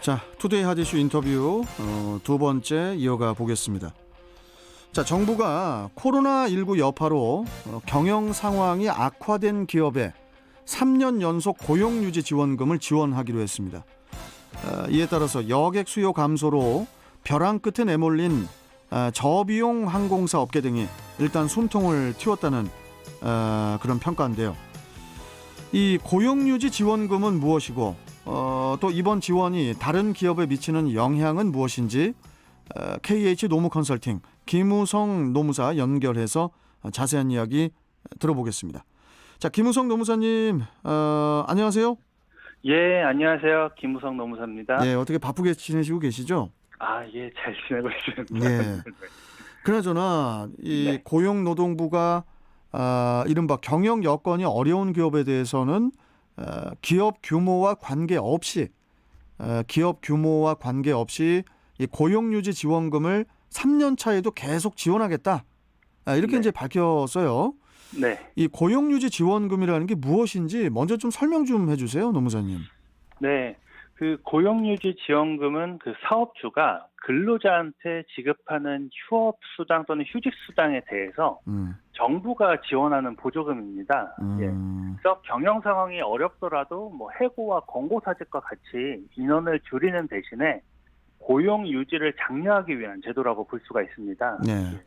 자, 투데이 핫이슈 인터뷰 두 번째 이어가 보겠습니다. 자, 정부가 코로나19 여파로 경영 상황이 악화된 기업에 3년 연속 고용유지 지원금을 지원하기로 했습니다. 이에 따라서 여객 수요 감소로 벼랑 끝에 내몰린 저비용 항공사 업계 등이 일단 숨통을 틔웠다는 그런 평가인데요. 이 고용유지 지원금은 무엇이고 또 이번 지원이 다른 기업에 미치는 영향은 무엇인지 KH 노무컨설팅 김우성 노무사 연결해서 자세한 이야기 들어보겠습니다. 자, 김우성 노무사님 안녕하세요. 예, 안녕하세요. 김우성 노무사입니다. 예, 어떻게 바쁘게 지내시고 계시죠? 예, 잘 지내고 있습니다. 예. 그나저나 이 고용노동부가 이른바 경영 여건이 어려운 기업에 대해서는 기업 규모와 관계없이 이 고용유지 지원금을 3년 차에도 계속 지원하겠다. 이렇게 이제 밝혔어요. 네. 이 고용유지 지원금이라는 게 무엇인지 먼저 좀 설명 좀 해주세요, 노무사님. 네. 그 고용유지 지원금은 그 사업주가 근로자한테 지급하는 휴업수당 또는 휴직수당에 대해서 정부가 지원하는 보조금입니다. 예. 그래서 경영 상황이 어렵더라도 뭐 해고와 권고사직과 같이 인원을 줄이는 대신에 고용 유지를 장려하기 위한 제도라고 볼 수가 있습니다. 네.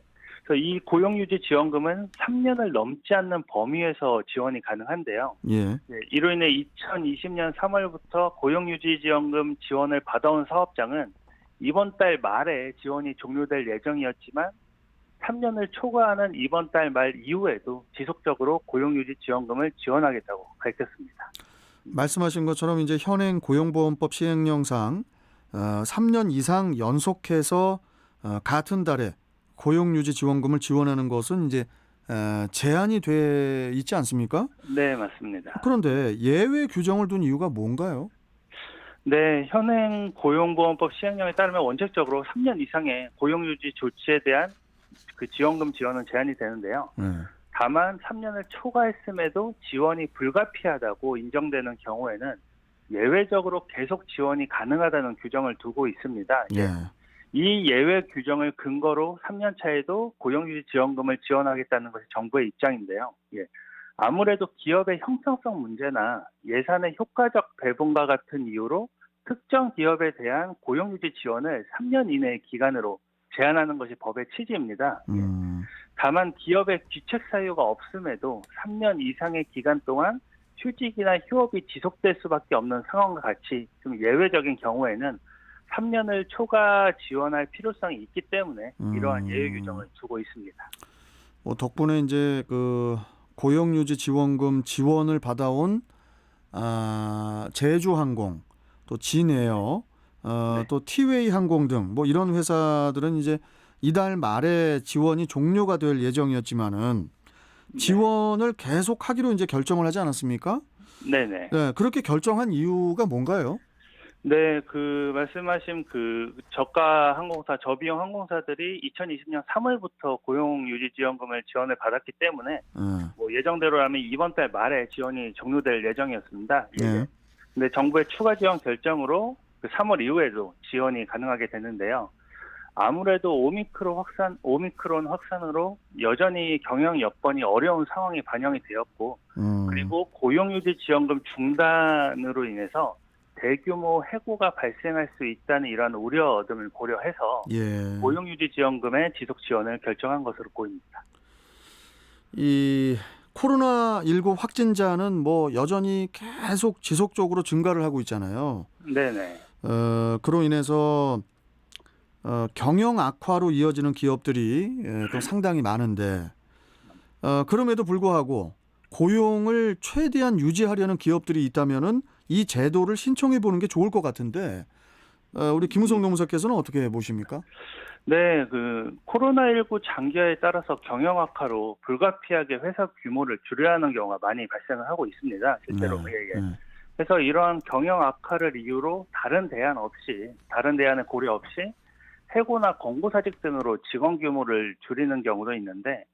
그래서 이 고용유지 지원금은 3년을 넘지 않는 범위에서 지원이 가능한데요. 예. 이로 인해 2020년 3월부터 고용유지 지원금 지원을 받아온 사업장은 이번 달 말에 지원이 종료될 예정이었지만 3년을 초과하는 이번 달 말 이후에도 지속적으로 고용유지 지원금을 지원하겠다고 밝혔습니다. 말씀하신 것처럼 이제 현행 고용보험법 시행령상 3년 이상 연속해서 같은 달에 고용유지 지원금을 지원하는 것은 이제 제한이 돼 있지 않습니까? 네, 맞습니다. 그런데 예외 규정을 둔 이유가 뭔가요? 네, 현행 고용보험법 시행령에 따르면 원칙적으로 3년 이상의 고용유지 조치에 대한 그 지원금 지원은 제한이 되는데요. 다만 3년을 초과했음에도 지원이 불가피하다고 인정되는 경우에는 예외적으로 계속 지원이 가능하다는 규정을 두고 있습니다. 예. 이 예외 규정을 근거로 3년 차에도 고용유지 지원금을 지원하겠다는 것이 정부의 입장인데요. 예. 아무래도 기업의 형평성 문제나 예산의 효과적 배분과 같은 이유로 특정 기업에 대한 고용유지 지원을 3년 이내의 기간으로 제한하는 것이 법의 취지입니다. 다만 기업의 귀책 사유가 없음에도 3년 이상의 기간 동안 휴직이나 휴업이 지속될 수밖에 없는 상황과 같이 좀 예외적인 경우에는 3년을 초과 지원할 필요성이 있기 때문에 이러한 예외 규정을 두고 있습니다. 뭐 덕분에 이제 그 고용유지 지원금 지원을 받아온 제주항공, 또 진에어, 또 티웨이 항공 등 뭐 이런 회사들은 이제 이달 말에 지원이 종료가 될 예정이었지만은 지원을 계속하기로 이제 결정을 하지 않았습니까? 네네. 네, 그렇게 결정한 이유가 뭔가요? 네, 그 말씀하신 그 저가 항공사, 저비용 항공사들이 2020년 3월부터 고용유지지원금을 지원을 받았기 때문에 뭐 예정대로라면 이번 달 말에 지원이 종료될 예정이었습니다. 네. 근데 정부의 추가 지원 결정으로 그 3월 이후에도 지원이 가능하게 됐는데요. 아무래도 오미크론 확산으로 여전히 경영 여건이 어려운 상황이 반영이 되었고, 그리고 고용유지 지원금 중단으로 인해서 대규모 해고가 발생할 수 있다는 이러한 우려 등을 고려해서 고용유지 지원금의 지속 지원을 결정한 것으로 보입니다. 이 코로나19 확진자는 뭐 여전히 계속 지속적으로 증가를 하고 있잖아요. 네네. 그로 인해서 경영 악화로 이어지는 기업들이 또 상당히 많은데 그럼에도 불구하고 고용을 최대한 유지하려는 기업들이 있다면은 이 제도를 신청해 보는 게 좋을 것 같은데 우리 김우성 노무사께서는 어떻게 보십니까? 네, 그 코로나19 장기화에 따라서 경영 악화로 불가피하게 회사 규모를 줄여야 하는 경우가 많이 발생을 하고 있습니다. 실제로. 그래서 이러한 경영 악화를 이유로 다른 대안을 고려 없이 해고나 권고사직 등으로 직원 규모를 줄이는 경우도 있는데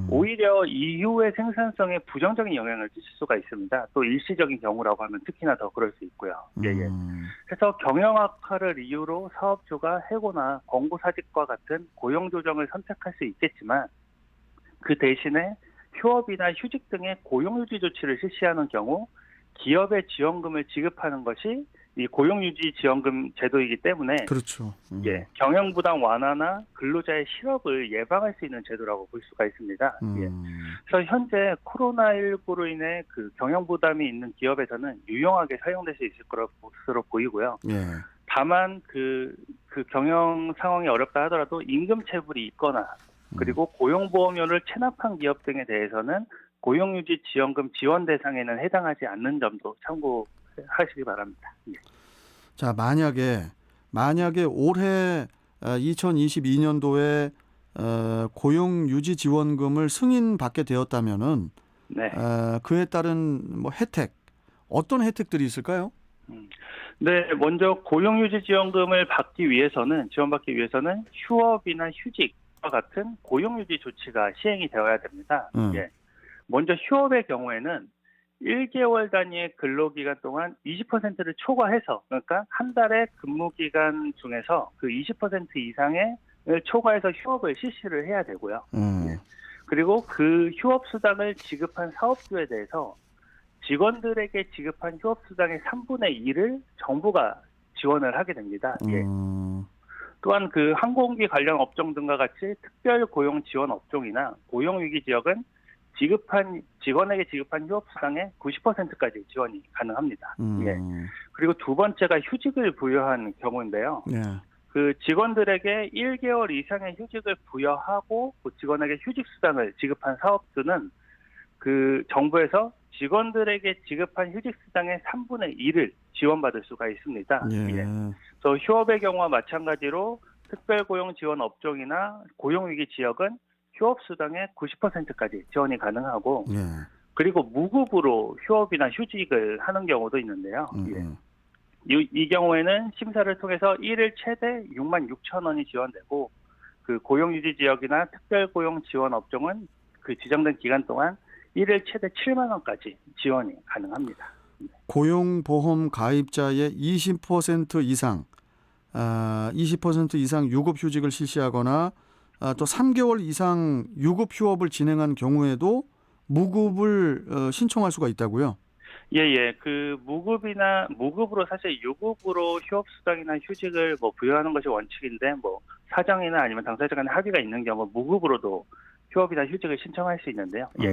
오히려 이후의 생산성에 부정적인 영향을 끼칠 수가 있습니다. 또 일시적인 경우라고 하면 특히나 더 그럴 수 있고요. 예. 그래서 경영 악화를 이유로 사업주가 해고나 권고사직과 같은 고용 조정을 선택할 수 있겠지만 그 대신에 휴업이나 휴직 등의 고용유지 조치를 실시하는 경우 기업의 지원금을 지급하는 것이 이 고용유지 지원금 제도이기 때문에 그렇죠. 예, 경영 부담 완화나 근로자의 실업을 예방할 수 있는 제도라고 볼 수가 있습니다. 예. 그래서 현재 코로나19로 인해 그 경영 부담이 있는 기업에서는 유용하게 사용될 수 있을 것으로 보이고요. 예. 다만 그 경영 상황이 어렵다 하더라도 임금 체불이 있거나 그리고 고용보험료를 체납한 기업 등에 대해서는 고용유지 지원금 지원 대상에는 해당하지 않는 점도 참고하시기 바랍니다. 예. 자, 만약에 올해 2022년도에 고용유지 지원금을 승인받게 되었다면은 네. 그에 따른 뭐 혜택, 어떤 혜택들이 있을까요? 네, 먼저 고용유지 지원금을 지원받기 위해서는 휴업이나 휴직과 같은 고용유지 조치가 시행이 되어야 됩니다. 예. 먼저 휴업의 경우에는 1개월 단위의 근로기간 동안 20%를 초과해서, 그러니까 한 달의 근무기간 중에서 그 20% 이상을 초과해서 휴업을 실시를 해야 되고요. 예. 그리고 그 휴업수당을 지급한 사업주에 대해서 직원들에게 지급한 휴업수당의 3분의 1을 정부가 지원을 하게 됩니다. 예. 또한 그 항공기 관련 업종 등과 같이 특별 고용 지원 업종이나 고용위기 지역은 직원에게 지급한 휴업수당의 90%까지 지원이 가능합니다. 예. 그리고 두 번째가 휴직을 부여한 경우인데요. 예. 그 직원들에게 1개월 이상의 휴직을 부여하고 그 직원에게 휴직수당을 지급한 사업주는 그 정부에서 직원들에게 지급한 휴직수당의 3분의 1을 지원받을 수가 있습니다. 예. 예. 그래서 휴업의 경우와 마찬가지로 특별고용 지원 업종이나 고용위기 지역은 휴업수당의 90%까지 지원이 가능하고 예. 그리고 무급으로 휴업이나 휴직을 하는 경우도 있는데요. 이 경우에는 심사를 통해서 1일 최대 6만 6천 원이 지원되고 그 고용유지 지역이나 특별고용 지원 업종은 그 지정된 기간 동안 1일 최대 7만 원까지 지원이 가능합니다. 고용보험 가입자의 20% 이상 유급휴직을 실시하거나 또 3개월 이상 유급휴업을 진행한 경우에도 무급을 신청할 수가 있다고요? 예. 그 무급으로 사실 유급으로 휴업수당이나 휴직을 부여하는 것이 원칙인데 사정이나 아니면 당사자 간의 합의가 있는 경우 무급으로도 휴업이나 휴직을 신청할 수 있는데요. 예.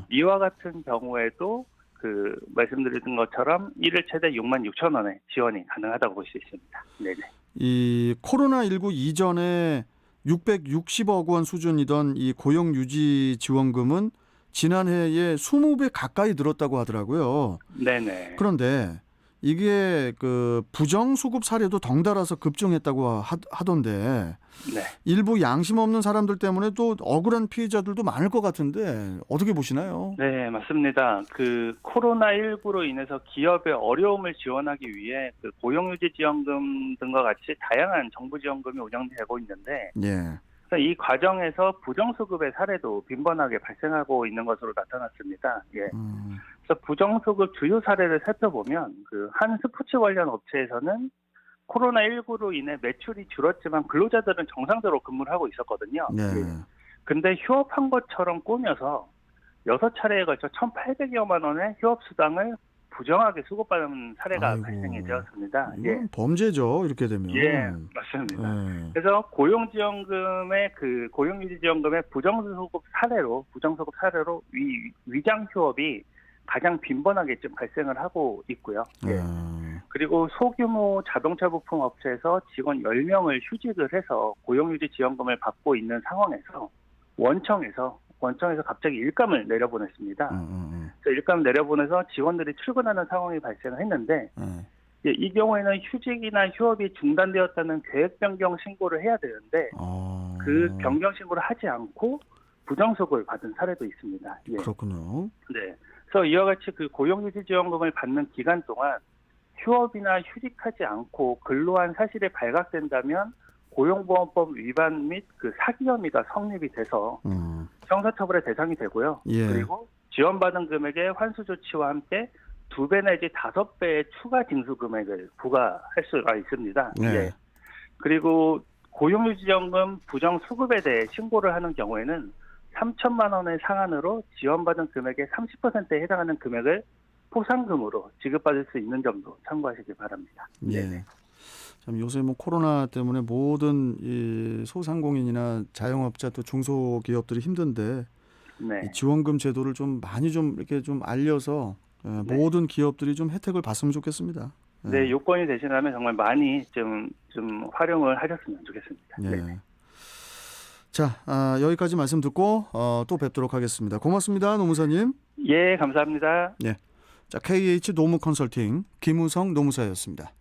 이와 같은 경우에도 그 말씀드린 것처럼 1일 최대 6만 6천 원의 지원이 가능하다고 볼 수 있습니다. 네네. 이 코로나19 이전에 660억 원 수준이던 이 고용유지 지원금은 지난해에 20배 가까이 늘었다고 하더라고요. 네네. 그런데 이게 그 부정수급 사례도 덩달아서 급증했다고 하던데 네. 일부 양심 없는 사람들 때문에 또 억울한 피해자들도 많을 것 같은데 어떻게 보시나요? 네, 맞습니다. 그 코로나19로 인해서 기업의 어려움을 지원하기 위해 그 고용유지 지원금 등과 같이 다양한 정부 지원금이 운영되고 있는데 예. 이 과정에서 부정수급의 사례도 빈번하게 발생하고 있는 것으로 나타났습니다. 예. 그래서 부정수급 주요 사례를 살펴보면 그 한 스포츠 관련 업체에서는 코로나19로 인해 매출이 줄었지만 근로자들은 정상적으로 근무를 하고 있었거든요. 네. 근데 휴업한 것처럼 꾸며서 6차례에 걸쳐 1,800여만 원의 휴업수당을 부정하게 수급받은 사례가 발생이 되었습니다. 이건 범죄죠. 이렇게 되면. 예, 맞습니다. 그래서 고용유지 지원금의 부정수급 사례로 위장 휴업이 가장 빈번하게 좀 발생을 하고 있고요. 예. 그리고 소규모 자동차 부품 업체에서 직원 10명을 휴직을 해서 고용유지 지원금을 받고 있는 상황에서 원청에서 갑자기 일감을 내려보냈습니다. 일감을 내려보내서 직원들이 출근하는 상황이 발생을 했는데 이 경우에는 휴직이나 휴업이 중단되었다는 계획 변경 신고를 해야 되는데 그 변경 신고를 하지 않고 부정수급을 받은 사례도 있습니다. 예. 그렇군요. 네. 그래서 이와 같이 그 고용유지 지원금을 받는 기간 동안 휴업이나 휴직하지 않고 근로한 사실이 발각된다면 고용보험법 위반 및 그 사기 혐의가 성립이 돼서 형사처벌의 대상이 되고요. 예. 그리고 지원받은 금액의 환수 조치와 함께 2배 내지 5배의 추가 징수 금액을 부과할 수가 있습니다. 네. 예. 그리고 고용유지연금 부정 수급에 대해 신고를 하는 경우에는 3천만 원의 상한으로 지원받은 금액의 30%에 해당하는 금액을 포상금으로 지급받을 수 있는 점도 참고하시기 바랍니다. 예. 참 요새 뭐 코로나 때문에 모든 이 소상공인이나 자영업자 또 중소기업들이 힘든데 네. 이 지원금 제도를 좀 많이 좀 이렇게 좀 알려서 모든 기업들이 좀 혜택을 봤으면 좋겠습니다. 네, 요건이 되시라면 정말 많이 좀 활용을 하셨으면 좋겠습니다. 예. 네. 자, 여기까지 말씀 듣고 또 뵙도록 하겠습니다. 고맙습니다, 노무사님. 예, 감사합니다. 자, KH 노무 컨설팅 김우성 노무사였습니다.